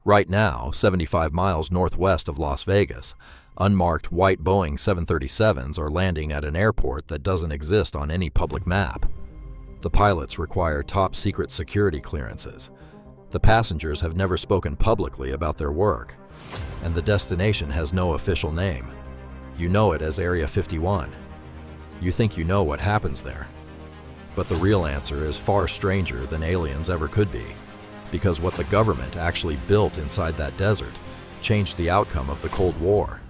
Right now, 75 miles northwest of Las Vegas, unmarked white Boeing 737s are landing at an airport that doesn't exist on any public map. The pilots require top-secret security clearances. The passengers have never spoken publicly about their work, and the destination has no official name. You know it as Area 51. You think you know what happens there. But the real answer is far stranger than aliens ever could be, because what the government actually built inside that desert changed the outcome of the Cold War,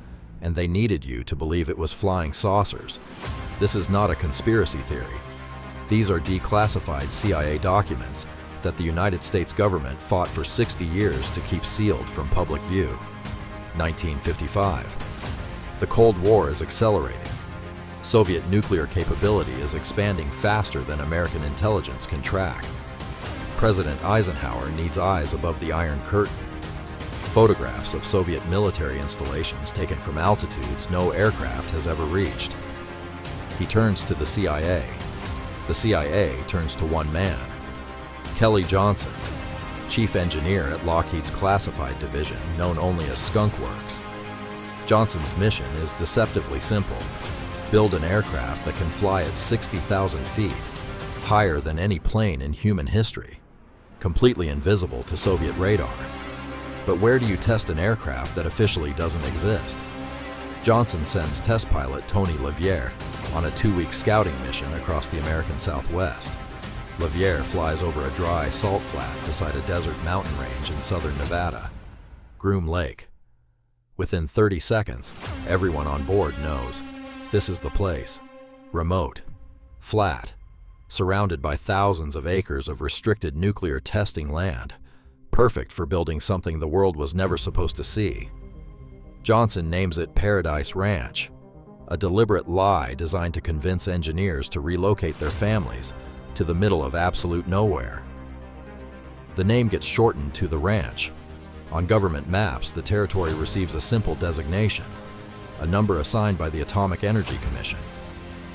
and they needed you to believe it was flying saucers. This is not a conspiracy theory. These are declassified CIA documents that the United States government fought for 60 years to keep sealed from public view. 1955. The Cold War is accelerating. Soviet nuclear capability is expanding faster than American intelligence can track. President Eisenhower needs eyes above the Iron Curtain. Photographs of Soviet military installations taken from altitudes no aircraft has ever reached. He turns to the CIA. The CIA turns to one man, Kelly Johnson, chief engineer at Lockheed's classified division known only as Skunk Works. Johnson's mission is deceptively simple: build an aircraft that can fly at 60,000 feet, higher than any plane in human history, completely invisible to Soviet radar. But where do you test an aircraft that officially doesn't exist? Johnson sends test pilot Tony Levier on a 2-week scouting mission across the American Southwest. Levier flies over a dry salt flat beside a desert mountain range in southern Nevada, Groom Lake. Within 30 seconds, everyone on board knows this is the place. Remote, flat, surrounded by thousands of acres of restricted nuclear testing land, perfect for building something the world was never supposed to see. Johnson names it Paradise Ranch, a deliberate lie designed to convince engineers to relocate their families to the middle of absolute nowhere. The name gets shortened to the ranch. On government maps, the territory receives a simple designation, a number assigned by the Atomic Energy Commission,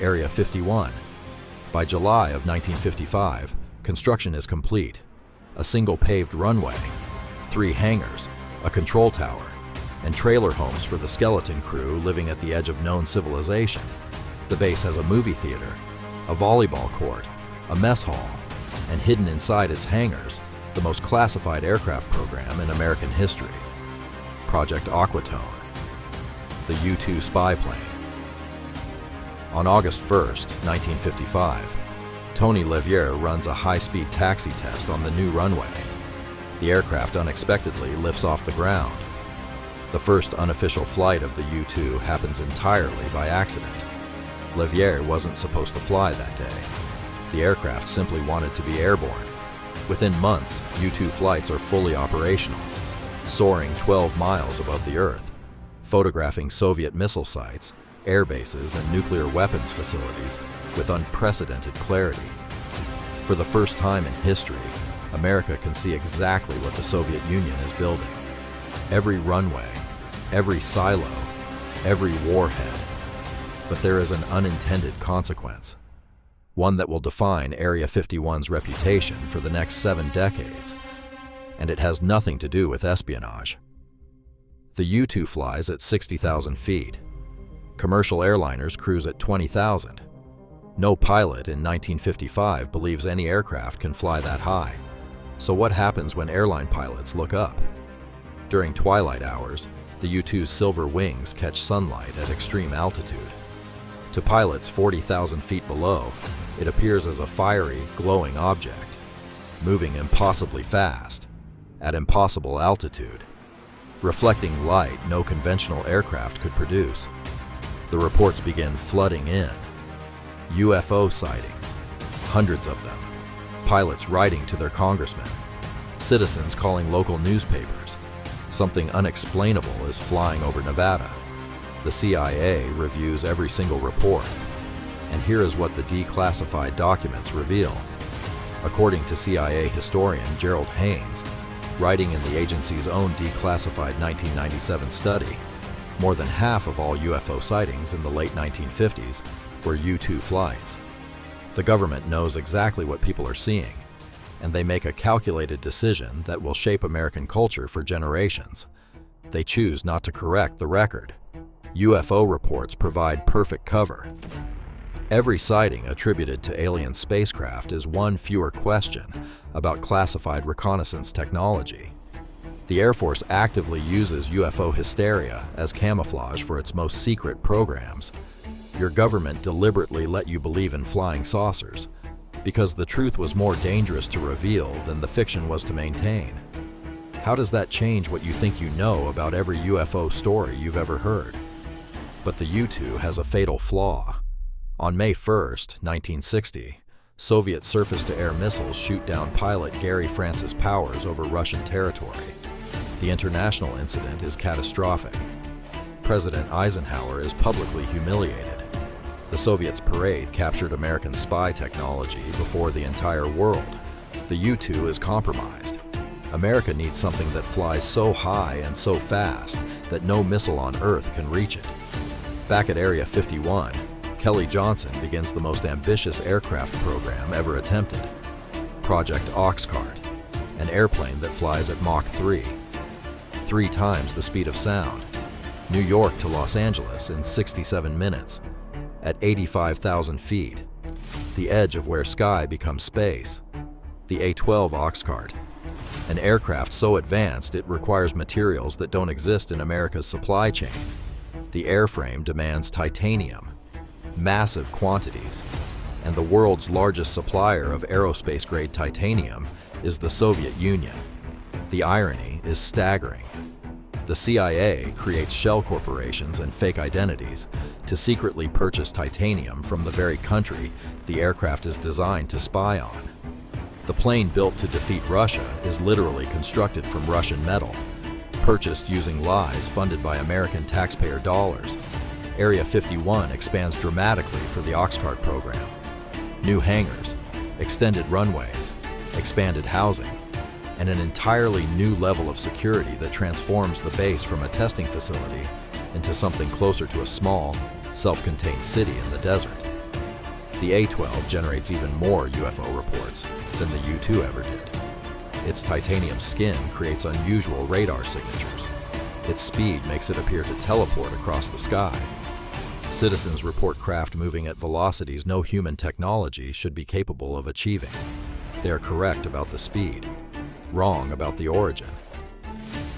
Area 51. By July of 1955, construction is complete. A single paved runway, 3 hangars, a control tower, and trailer homes for the skeleton crew living at the edge of known civilization. The base has a movie theater, a volleyball court, a mess hall, and hidden inside its hangars, the most classified aircraft program in American history, Project Aquatone, the U-2 spy plane. On August 1st, 1955, Tony Levier runs a high-speed taxi test on the new runway. The aircraft unexpectedly lifts off the ground. The first unofficial flight of the U-2 happens entirely by accident. Levier wasn't supposed to fly that day. The aircraft simply wanted to be airborne. Within months, U-2 flights are fully operational, soaring 12 miles above the Earth, photographing Soviet missile sites, air bases, and nuclear weapons facilities with unprecedented clarity. For the first time in history, America can see exactly what the Soviet Union is building. Every runway, every silo, every warhead. But there is an unintended consequence, one that will define Area 51's reputation for the next 7 decades, and it has nothing to do with espionage. The U-2 flies at 60,000 feet. Commercial airliners cruise at 20,000. No pilot in 1955 believes any aircraft can fly that high. So what happens when airline pilots look up? During twilight hours, the U-2's silver wings catch sunlight at extreme altitude. To pilots 40,000 feet below, it appears as a fiery, glowing object, moving impossibly fast, at impossible altitude, reflecting light no conventional aircraft could produce. The reports begin flooding in. UFO sightings, hundreds of them. Pilots writing to their congressmen. Citizens calling local newspapers. Something unexplainable is flying over Nevada. The CIA reviews every single report. And here is what the declassified documents reveal. According to CIA historian Gerald Haynes, writing in the agency's own declassified 1997 study, more than half of all UFO sightings in the late 1950s were U-2 flights. The government knows exactly what people are seeing, and they make a calculated decision that will shape American culture for generations. They choose not to correct the record. UFO reports provide perfect cover. Every sighting attributed to alien spacecraft is one fewer question about classified reconnaissance technology. The Air Force actively uses UFO hysteria as camouflage for its most secret programs. Your government deliberately let you believe in flying saucers because the truth was more dangerous to reveal than the fiction was to maintain. How does that change what you think you know about every UFO story you've ever heard? But the U-2 has a fatal flaw. On May 1st, 1960, Soviet surface-to-air missiles shoot down pilot Gary Francis Powers over Russian territory. The international incident is catastrophic. President Eisenhower is publicly humiliated. The Soviets' parade captured American spy technology before the entire world. The U-2 is compromised. America needs something that flies so high and so fast that no missile on Earth can reach it. Back at Area 51, Kelly Johnson begins the most ambitious aircraft program ever attempted, Project Oxcart, an airplane that flies at Mach 3, 3 times the speed of sound, New York to Los Angeles in 67 minutes, at 85,000 feet, the edge of where sky becomes space. The A-12 Oxcart, an aircraft so advanced it requires materials that don't exist in America's supply chain. The airframe demands titanium, massive quantities, and the world's largest supplier of aerospace-grade titanium is the Soviet Union. The irony is staggering. The CIA creates shell corporations and fake identities to secretly purchase titanium from the very country the aircraft is designed to spy on. The plane built to defeat Russia is literally constructed from Russian metal, purchased using lies funded by American taxpayer dollars. Area 51 expands dramatically for the Oxcart program. New hangars, extended runways, expanded housing, and an entirely new level of security that transforms the base from a testing facility into something closer to a small, self-contained city in the desert. The A-12 generates even more UFO reports than the U-2 ever did. Its titanium skin creates unusual radar signatures. Its speed makes it appear to teleport across the sky. Citizens report craft moving at velocities no human technology should be capable of achieving. They are correct about the speed, wrong about the origin.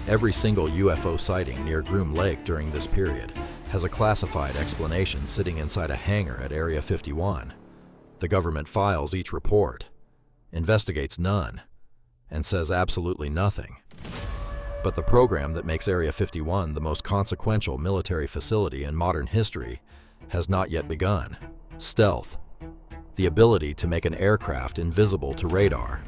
Every single UFO sighting near Groom Lake during this period has a classified explanation sitting inside a hangar at Area 51. The government files each report, investigates none, and says absolutely nothing. But the program that makes Area 51 the most consequential military facility in modern history has not yet begun. Stealth, the ability to make an aircraft invisible to radar.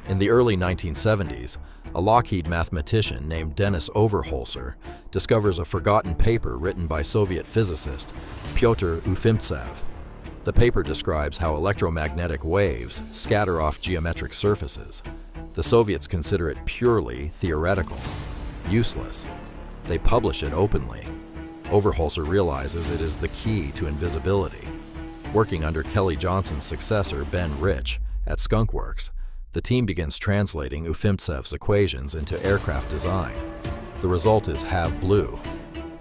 In the early 1970s, a Lockheed mathematician named Dennis Overholser discovers a forgotten paper written by Soviet physicist Pyotr Ufimtsev. The paper describes how electromagnetic waves scatter off geometric surfaces. The Soviets consider it purely theoretical, useless. They publish it openly. Overholser realizes it is the key to invisibility. Working under Kelly Johnson's successor, Ben Rich, at Skunk Works, the team begins translating Ufimtsev's equations into aircraft design. The result is Have Blue,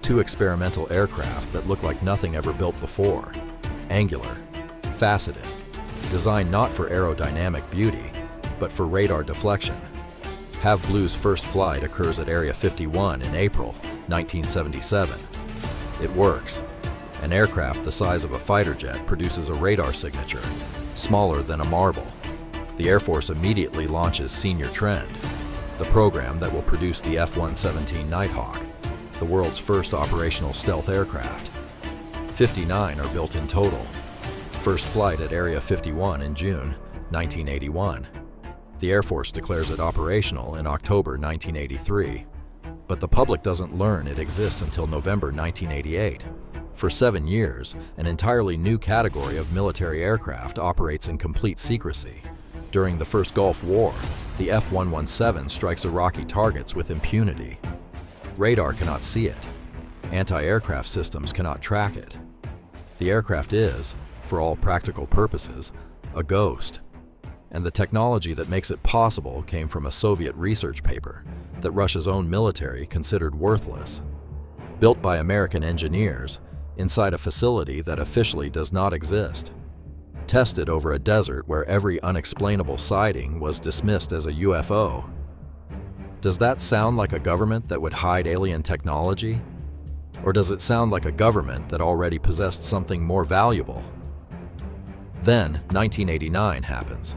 2 experimental aircraft that look like nothing ever built before. Angular, faceted, designed not for aerodynamic beauty, but for radar deflection. Have Blue's first flight occurs at Area 51 in April 1977. It works. An aircraft the size of a fighter jet produces a radar signature, smaller than a marble. The Air Force immediately launches Senior Trend, the program that will produce the F-117 Nighthawk, the world's first operational stealth aircraft. 59 are built in total. First flight at Area 51 in June 1981. The Air Force declares it operational in October 1983. But the public doesn't learn it exists until November 1988. For 7 years, an entirely new category of military aircraft operates in complete secrecy. During the first Gulf War, the F-117 strikes Iraqi targets with impunity. Radar cannot see it. Anti-aircraft systems cannot track it. The aircraft is, for all practical purposes, a ghost. And the technology that makes it possible came from a Soviet research paper that Russia's own military considered worthless. Built by American engineers inside a facility that officially does not exist. Tested over a desert where every unexplainable sighting was dismissed as a UFO. Does that sound like a government that would hide alien technology? Or does it sound like a government that already possessed something more valuable? Then, 1989 happens.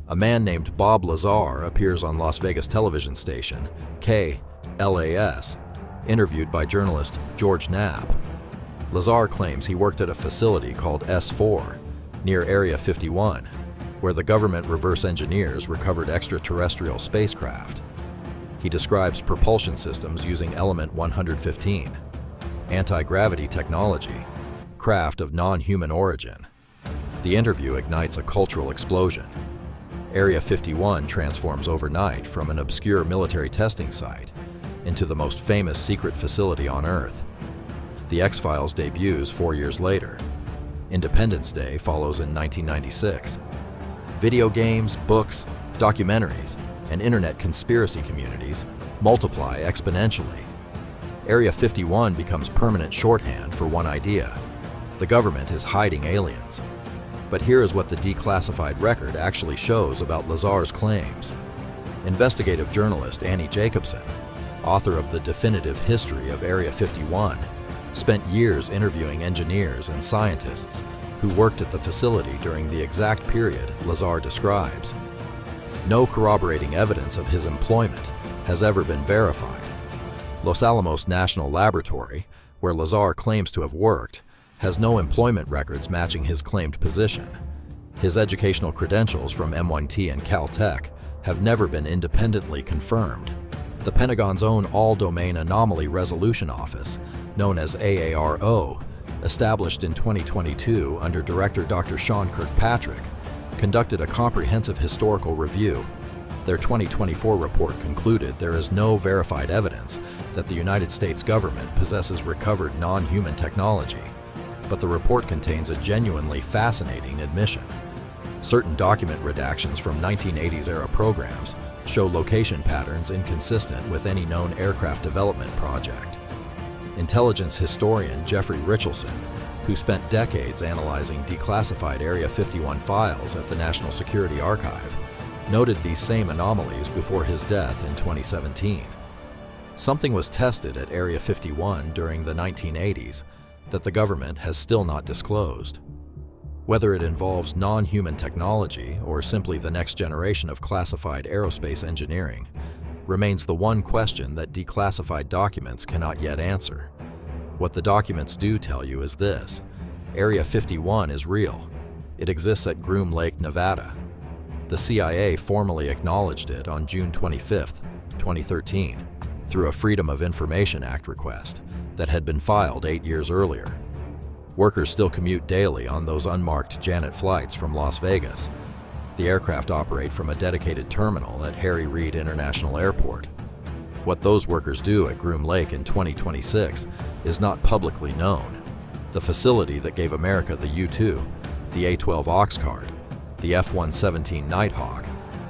A man named Bob Lazar appears on Las Vegas television station, KLAS, interviewed by journalist George Knapp. Lazar claims he worked at a facility called S4, near Area 51, where the government reverse engineers recovered extraterrestrial spacecraft. He describes propulsion systems using element 115, anti-gravity technology, craft of non-human origin. The interview ignites a cultural explosion. Area 51 transforms overnight from an obscure military testing site into the most famous secret facility on Earth. The X-Files debuts 4 years later. Independence Day follows in 1996. Video games, books, documentaries, and internet conspiracy communities multiply exponentially. Area 51 becomes permanent shorthand for one idea: the government is hiding aliens. But here is what the declassified record actually shows about Lazar's claims. Investigative journalist Annie Jacobson, author of The Definitive History of Area 51, spent years interviewing engineers and scientists who worked at the facility during the exact period Lazar describes. No corroborating evidence of his employment has ever been verified. Los Alamos National Laboratory, where Lazar claims to have worked, has no employment records matching his claimed position. His educational credentials from MIT and Caltech have never been independently confirmed. The Pentagon's own All-Domain Anomaly Resolution Office, known as AARO, established in 2022 under Director Dr. Sean Kirkpatrick, conducted a comprehensive historical review. Their 2024 report concluded there is no verified evidence that the United States government possesses recovered non-human technology. But the report contains a genuinely fascinating admission. Certain document redactions from 1980s-era programs show location patterns inconsistent with any known aircraft development project. Intelligence historian Jeffrey Richelson, who spent decades analyzing declassified Area 51 files at the National Security Archive, noted these same anomalies before his death in 2017. Something was tested at Area 51 during the 1980s that the government has still not disclosed. Whether it involves non-human technology or simply the next generation of classified aerospace engineering remains the one question that declassified documents cannot yet answer. What the documents do tell you is this: Area 51 is real. It exists at Groom Lake, Nevada. The CIA formally acknowledged it on June 25, 2013, through a Freedom of Information Act request that had been filed 8 years earlier. Workers still commute daily on those unmarked Janet flights from Las Vegas. The aircraft operate from a dedicated terminal at Harry Reid International Airport. What those workers do at Groom Lake in 2026 is not publicly known. The facility that gave America the U-2, the A-12 Oxcart, the F-117 Nighthawk,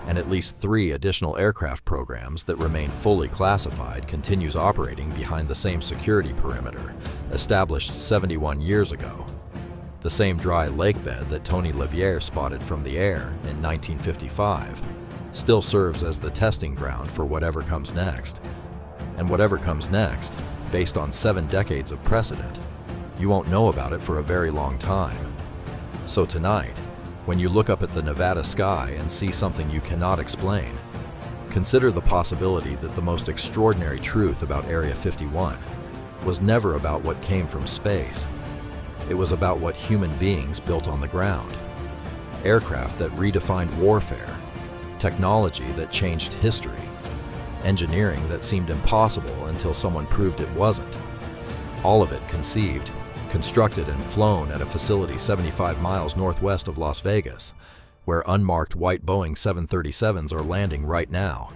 and at least 3 additional aircraft programs that remain fully classified continues operating behind the same security perimeter established 71 years ago. The same dry lake bed that Tony Liviere spotted from the air in 1955 still serves as the testing ground for whatever comes next. And whatever comes next, based on 7 decades of precedent, you won't know about it for a very long time. So tonight, when you look up at the Nevada sky and see something you cannot explain, consider the possibility that the most extraordinary truth about Area 51 was never about what came from space. It was about what human beings built on the ground. Aircraft that redefined warfare, technology that changed history, engineering that seemed impossible until someone proved it wasn't. All of it conceived, constructed and flown at a facility 75 miles northwest of Las Vegas, where unmarked white Boeing 737s are landing right now,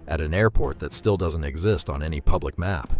at an airport that still doesn't exist on any public map.